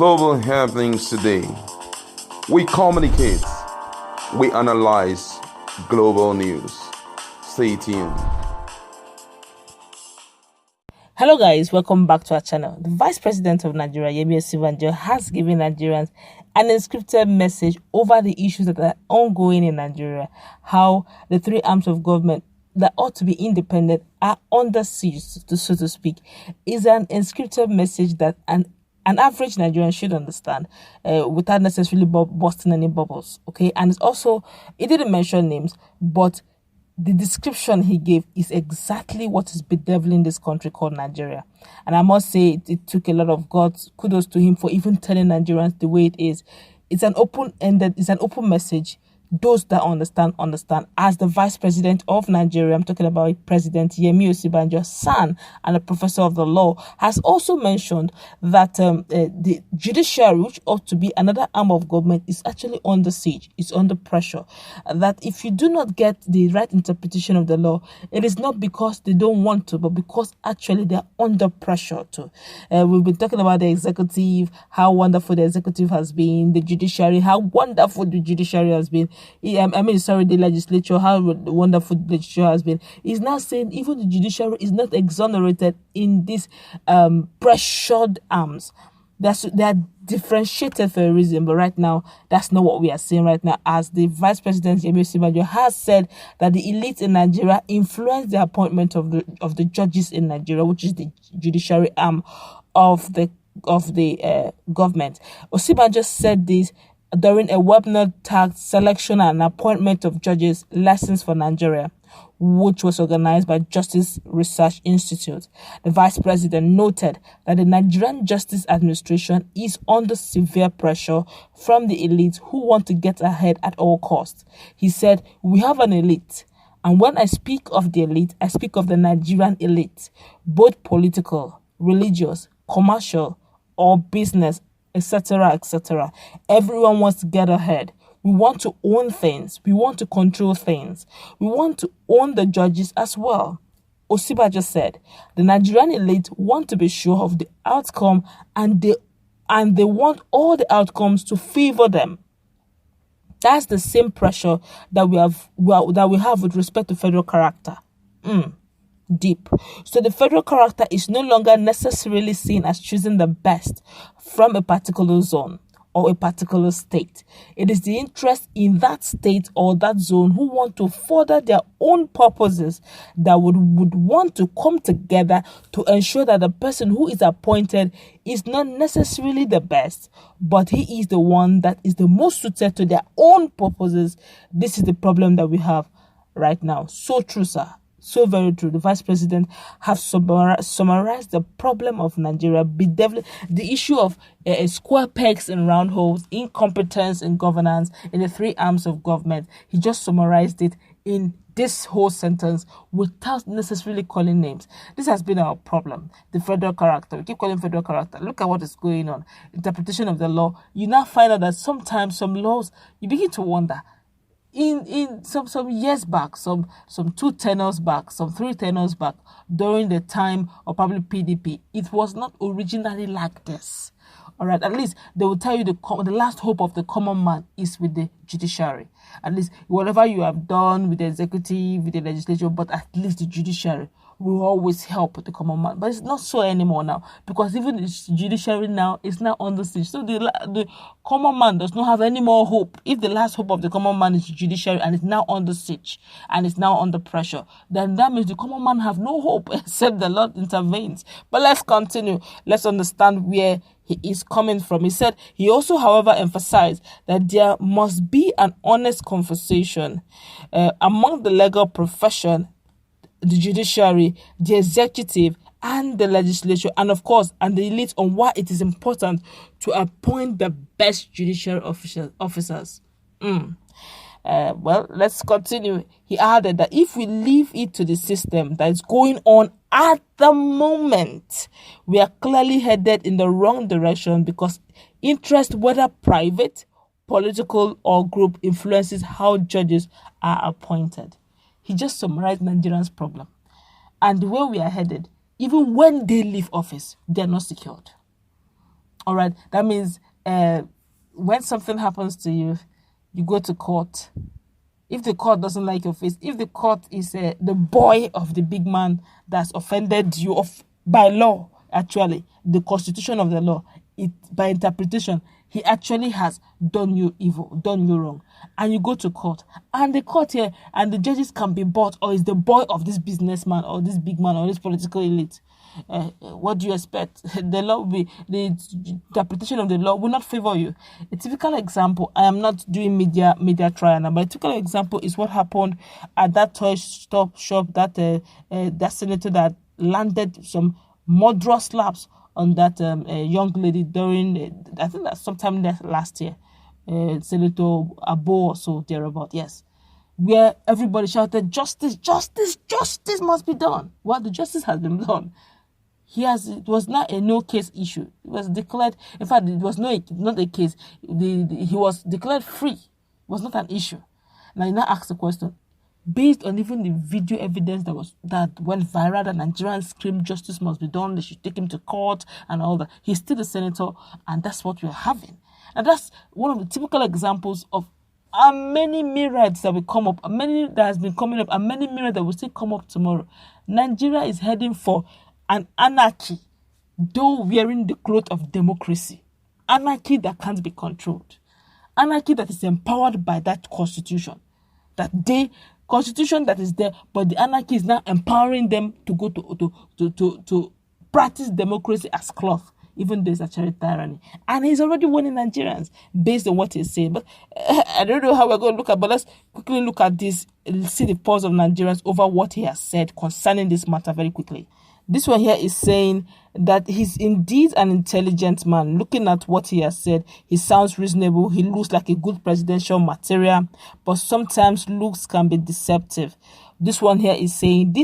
global happenings today. We communicate, we analyze global news. Stay tuned. Hello guys, welcome back to our channel. The Vice President of Nigeria, Yemi Osinbajo, has given Nigerians an encrypted message over the issues that are ongoing in Nigeria, how the three arms of government that ought to be independent are under siege, so to speak. Is an encrypted message that an average Nigerian should understand without necessarily busting any bubbles, okay? And it's also, it didn't mention names, but the description he gave is exactly what is bedeviling this country called Nigeria. And I must say, it took a lot of guts. Kudos to him for even telling Nigerians the way it is. It's an open-ended, it's an open message. Those that understand. As the Vice President of Nigeria, I'm talking about President Yemi Osinbajo's son and a professor of the law, has also mentioned that the judiciary, which ought to be another arm of government, is actually under siege, is under pressure. That if you do not get the right interpretation of the law, it is not because they don't want to, but because actually they're under pressure to. We've been talking about the executive, how wonderful the executive has been, the judiciary, how wonderful the judiciary has been. The legislature, how wonderful the legislature has been. He's now saying even the judiciary is not exonerated in these pressured arms. They are differentiated for a reason, but right now, that's not what we are seeing right now, as the Vice President Yemi Osinbajo has said that the elite in Nigeria influence the appointment of the judges in Nigeria, which is the judiciary arm of the government. Osinbajo said this during a webinar tagged Selection and Appointment of Judges Lessons for Nigeria, which was organized by Justice Research Institute. The Vice President noted that the Nigerian Justice Administration is under severe pressure from the elite who want to get ahead at all costs. He said, "We have an elite. And when I speak of the elite, I speak of the Nigerian elite, both political, religious, commercial, or business, etc., etc. Everyone wants to get ahead. We want to own things. We want to control things. We want to own the judges as well." Osinbajo said, the Nigerian elite want to be sure of the outcome, and they want all the outcomes to favor them. That's the same pressure that we have with respect to federal character. Deep. So the federal character is no longer necessarily seen as choosing the best from a particular zone or a particular state. It is the interest in that state or that zone who want to further their own purposes that would want to come together to ensure that the person who is appointed is not necessarily the best, but he is the one that is the most suited to their own purposes. This is the problem that we have right now. So true, sir. So very true. The Vice President has summarized the problem of Nigeria, bedeviling the issue of square pegs and round holes, incompetence in governance in the three arms of government. He just summarized it in this whole sentence without necessarily calling names. This has been our problem. The federal character. We keep calling federal character. Look at what is going on. Interpretation of the law. You now find out that sometimes some laws, you begin to wonder. In some years back, some 2 tenors back, some 3 tenors back, during the time of probably PDP, it was not originally like this. All right, at least they will tell you the last hope of the common man is with the judiciary. At least whatever you have done with the executive, with the legislature, but at least the judiciary will always help the common man. But it's not so anymore now, because even the judiciary now is now under siege. So the common man does not have any more hope. If the last hope of the common man is the judiciary and it's now under siege and it's now under pressure, then that means the common man have no hope except the Lord intervenes. But let's continue. Let's understand where he is coming from. He said he also, however, emphasized that there must be an honest conversation among the legal profession, the judiciary, the executive, and the legislature, and of course, and the elite, on why it is important to appoint the best judicial officers. Well, let's continue. He added that if we leave it to the system that is going on at the moment, we are clearly headed in the wrong direction, because interest, whether private, political, or group, influences how judges are appointed. He just summarized Nigerians' problem. And the way we are headed, even when they leave office, they are not secured. All right, that means when something happens to you, you go to court. If the court doesn't like your face, if the court is the boy of the big man that's offended you by law, actually, the constitution of the law, by interpretation, he actually has done you evil, done you wrong. And you go to court. And the court here, and the judges can be bought, or is the boy of this businessman, or this big man, or this political elite. What do you expect? The law will be, the interpretation of the law will not favor you. A typical example, I am not doing media trial now, but a typical example is what happened at that toy shop that that senator that landed some murderous slaps on that young lady during, I think that's sometime last year, Senator Abo or so thereabout, yes, where everybody shouted, justice, justice, justice must be done. Well, the justice has been done. It was not a no case issue. It was declared, in fact, it was not a case. He was declared free. It was not an issue. Now you now ask the question, based on even the video evidence that went viral, that Nigerians screamed justice must be done, they should take him to court and all that. He's still a senator, and that's what we're having. And that's one of the typical examples of many myriads that will come up, many that has been coming up, and many myriads that will still come up tomorrow. Nigeria is heading for an anarchy, though wearing the cloth of democracy. Anarchy that can't be controlled. Anarchy that is empowered by that constitution. Constitution that is there, but the anarchy is now empowering them to go to practice democracy as cloth, even though it's actually tyranny. And he's already winning Nigerians based on what he's saying. But I don't know how we're going to look at, but let's quickly look at this, see the pulse of Nigerians over what he has said concerning this matter very quickly. This one here is saying that he's indeed an intelligent man. Looking at what he has said, he sounds reasonable. He looks like a good presidential material, but sometimes looks can be deceptive. This one here is saying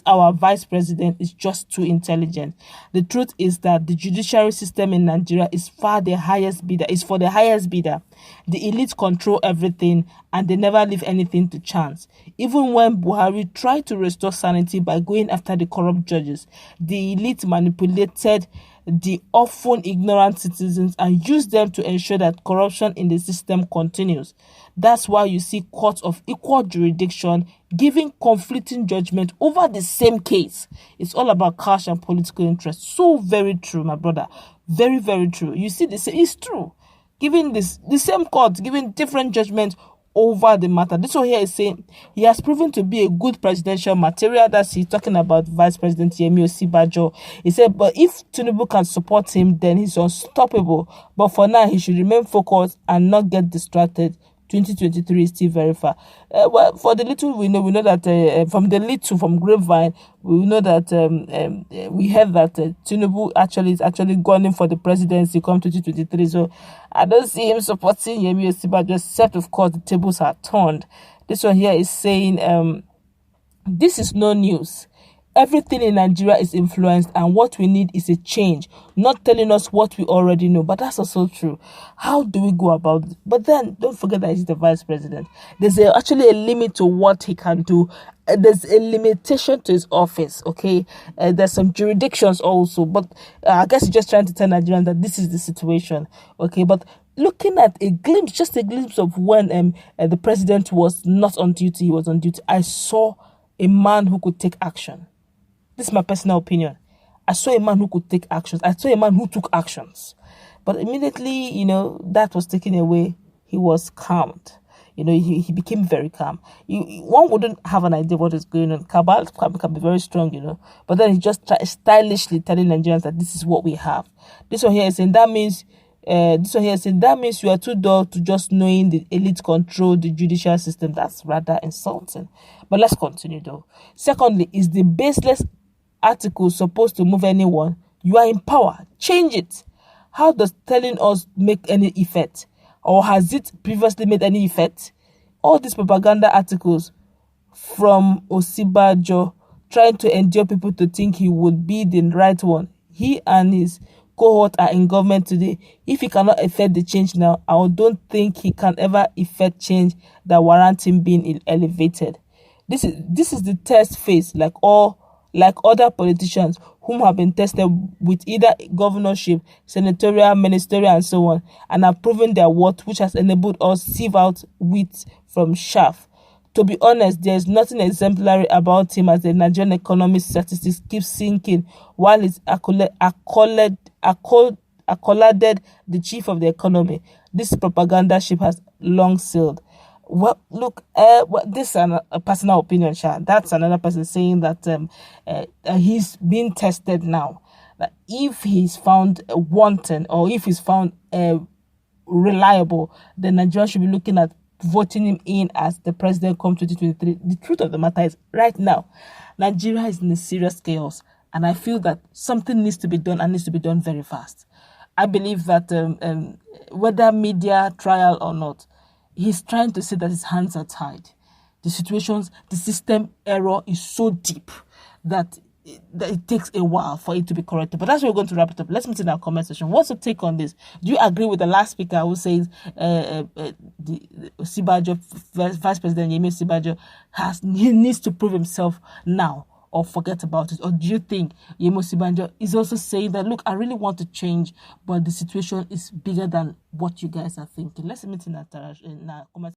our vice president is just too intelligent. The truth is that the judiciary system in Nigeria is for the highest bidder. The elite control everything and they never leave anything to chance. Even when Buhari tried to restore sanity by going after the corrupt judges, the elite manipulated the often ignorant citizens and used them to ensure that corruption in the system continues. That's why you see courts of equal jurisdiction giving conflicting judgment over the same case. It's all about cash and political interest. So very true, my brother. Very, very true. You see, it's true. Giving the same court, giving different judgments over the matter. This one here is saying he has proven to be a good presidential material. That's he's talking about Vice President Yemi Osinbajo. He said, but if Tinubu can support him, then he's unstoppable. But for now, he should remain focused and not get distracted. 2023 is still very far. Well, for the little we know that from grapevine, we know that we heard that Tinubu is actually gunning for the presidency come 2023. So I don't see him supporting Yemi Osinbajo, except of course the tables are turned. This one here is saying this is no news. Everything in Nigeria is influenced, and what we need is a change, not telling us what we already know. But that's also true. How do we go about it? But then, don't forget that he's the vice president. There's actually a limit to what he can do. There's a limitation to his office, okay? There's some jurisdictions also, but I guess he's just trying to tell Nigerians that this is the situation, okay? But looking at just a glimpse of when the president was not on duty, he was on duty, I saw a man who could take action. This is my personal opinion. I saw a man who could take actions. I saw a man who took actions. But immediately, that was taken away. He was calmed. He became very calm. One wouldn't have an idea what is going on. Cabal can be very strong, But then he just stylishly telling Nigerians that this is what we have. This one here is saying that means you are too dull to just knowing the elite control the judicial system. That's rather insulting. But let's continue though. Secondly, is the baseless article supposed to move anyone? You are in power. Change it. How does telling us make any effect? Or has it previously made any effect? All these propaganda articles from Osinbajo trying to endure people to think he would be the right one. He and his cohort are in government today. If he cannot effect the change now, I don't think he can ever effect change that warrants him being elevated. This is the test phase, like all like other politicians whom have been tested with either governorship, senatorial, ministerial, and so on, and have proven their worth, which has enabled us sieve out wheat from chaff. To be honest, there is nothing exemplary about him as the Nigerian economy statistics keep sinking while he's accoladed the chief of the economy. This propaganda ship has long sailed. Well, look, this is a personal opinion, Sha. That's another person saying that he's being tested now. That if he's found wanting or if he's found reliable, then Nigeria should be looking at voting him in as the president come 2023. The truth of the matter is, right now, Nigeria is in a serious chaos, and I feel that something needs to be done and needs to be done very fast. I believe that whether media trial or not, he's trying to say that his hands are tied. The system error is so deep that it takes a while for it to be corrected. But that's where we're going to wrap it up. Let's meet in our comment section. What's your take on this? Do you agree with the last speaker who says the Osinbajo, Vice President Yemi Osinbajo, he needs to prove himself now or forget about it? Or do you think Yemi Osinbajo is also saying that, look, I really want to change, but the situation is bigger than what you guys are thinking? Let's meet in our comment.